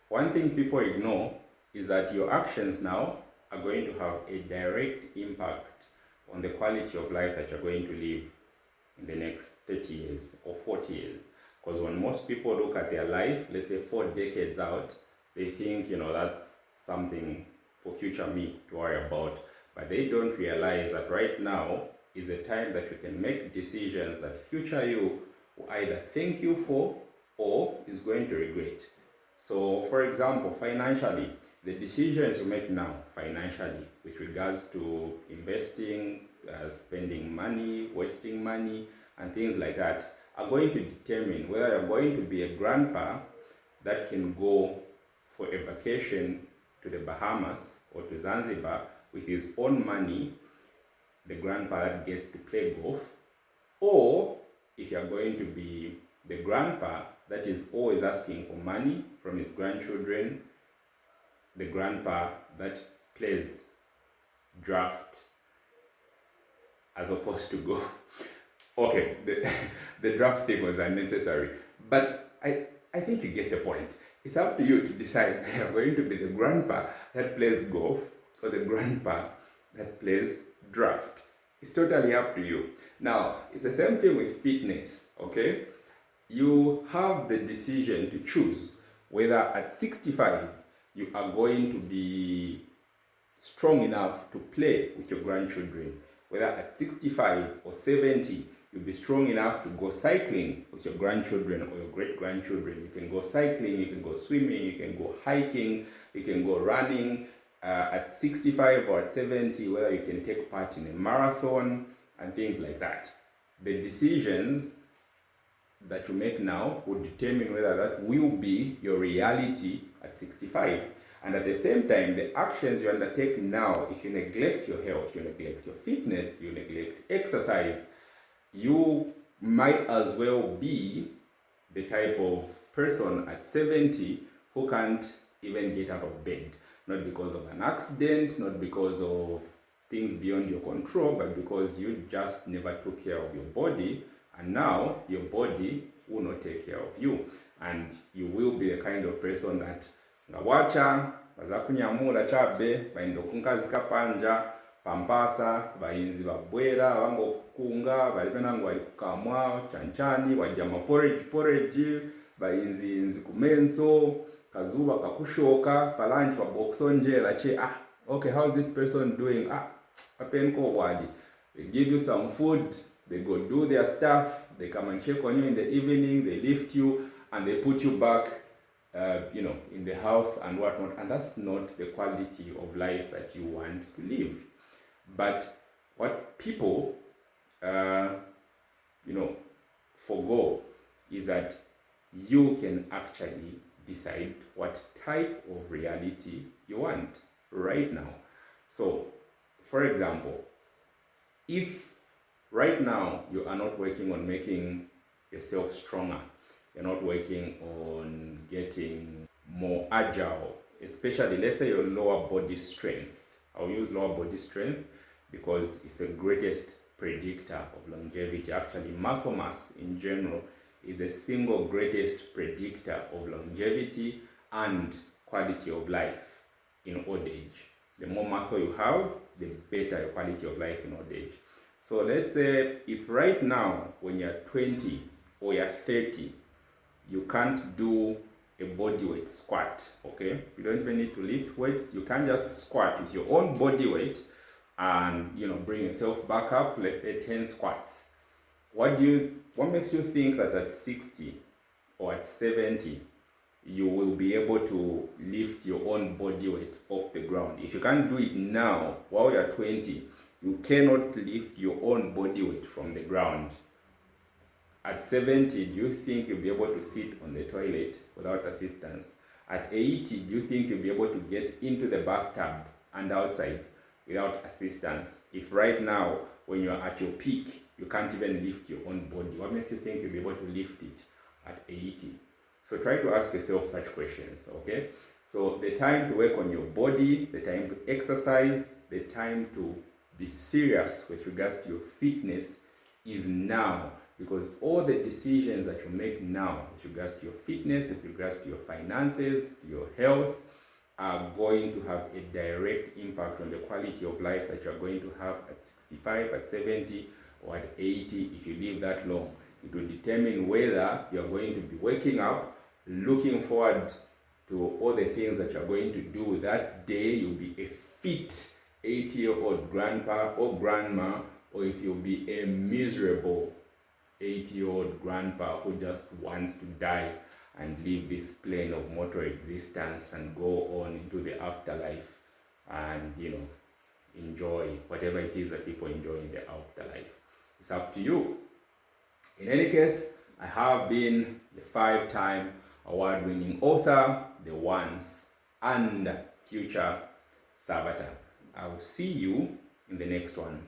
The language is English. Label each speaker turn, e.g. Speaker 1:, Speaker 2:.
Speaker 1: One thing people ignore is that your actions now are going to have a direct impact on the quality of life that you're going to live in the next 30 years or 40 years. Because when most people look at their life, let's say 4 decades out, they think, that's something for future me to worry about. But they don't realize that right now is a time that you can make decisions that future you will either thank you for or is going to regret. So, for example, financially, the decisions you make now financially with regards to investing, spending money, wasting money, and things like that are going to determine whether you're going to be a grandpa that can go for a vacation to the Bahamas or to Zanzibar with his own money, the grandpa that gets to play golf, or if you're going to be the grandpa that is always asking for money from his grandchildren, the grandpa that plays draft as opposed to golf. Okay, the draft thing was unnecessary, but I think you get the point. It's up to you to decide if you're going to be the grandpa that plays golf or the grandpa that plays draft. It's totally up to you. Now, it's the same thing with fitness, okay? You have the decision to choose whether at 65 you are going to be strong enough to play with your grandchildren, whether at 65 or 70 you'll be strong enough to go cycling with your grandchildren or your great-grandchildren. You can go cycling, you can go swimming, you can go hiking, you can go running. At 65 or at 70, whether you can take part in a marathon and things like that. The decisions that you make now will determine whether that will be your reality at 65. And at the same time, the actions you undertake now, if you neglect your health, you neglect your fitness, you neglect exercise, you might as well be the type of person at 70 who can't even get out of bed. Not because of an accident, not because of things beyond your control, but because you just never took care of your body, and now your body will not take care of you. And you will be the kind of person that ngawacha bazakunyamula chabe baenda kunkazi kapanja pampasa bayinzi babwera bangokunga balibenango walikukamwa chanchani wajama porridge bayinzi nzikumenso kazuba kakushoka palanchi paboksonjela che okay, how's this person doing? Apenko wadi. They give you some food, they go do their stuff, they come and check on you in the evening, they lift you and they put you back in the house and whatnot. And that's not the quality of life that you want to live. But what people forgo is that you can actually decide what type of reality you want right now. So, for example, if right now you are not working on making yourself stronger, you're not working on getting more agile, especially let's say your lower body strength. I'll use lower body strength because it's the greatest predictor of longevity. Actually, muscle mass in general is the single greatest predictor of longevity and quality of life in old age. The more muscle you have, the better your quality of life in old age. So let's say if right now when you're 20 or you're 30, you can't do a body weight squat, okay? You don't even need to lift weights. You can just squat with your own body weight and bring yourself back up, let's say 10 squats. What makes you think that at 60 or at 70 you will be able to lift your own body weight off the ground? If you can't do it now while you're 20, you cannot lift your own body weight from the ground. At 70, do you think you'll be able to sit on the toilet without assistance? At 80, do you think you'll be able to get into the bathtub and outside without assistance? If right now, when you're at your peak, you can't even lift your own body, what makes you think you'll be able to lift it at 80? So try to ask yourself such questions, okay? So the time to work on your body, the time to exercise, the time to be serious with regards to your fitness is now. because all the decisions that you make now with regards to your fitness, with regards to your finances, to your health, are going to have a direct impact on the quality of life that you're going to have at 65, at 70, or at 80 if you live that long. It will determine whether you're going to be waking up, looking forward to all the things that you're going to do that day. You'll be a fit 80-year-old grandpa or grandma, or if you'll be a miserable 80-year-old grandpa who just wants to die and live this plane of mortal existence and go on into the afterlife and, you know, enjoy whatever it is that people enjoy in the afterlife. It's up to you. In any case, I have been the 5-time award-winning author, the once and future Savata. I will see you in the next one.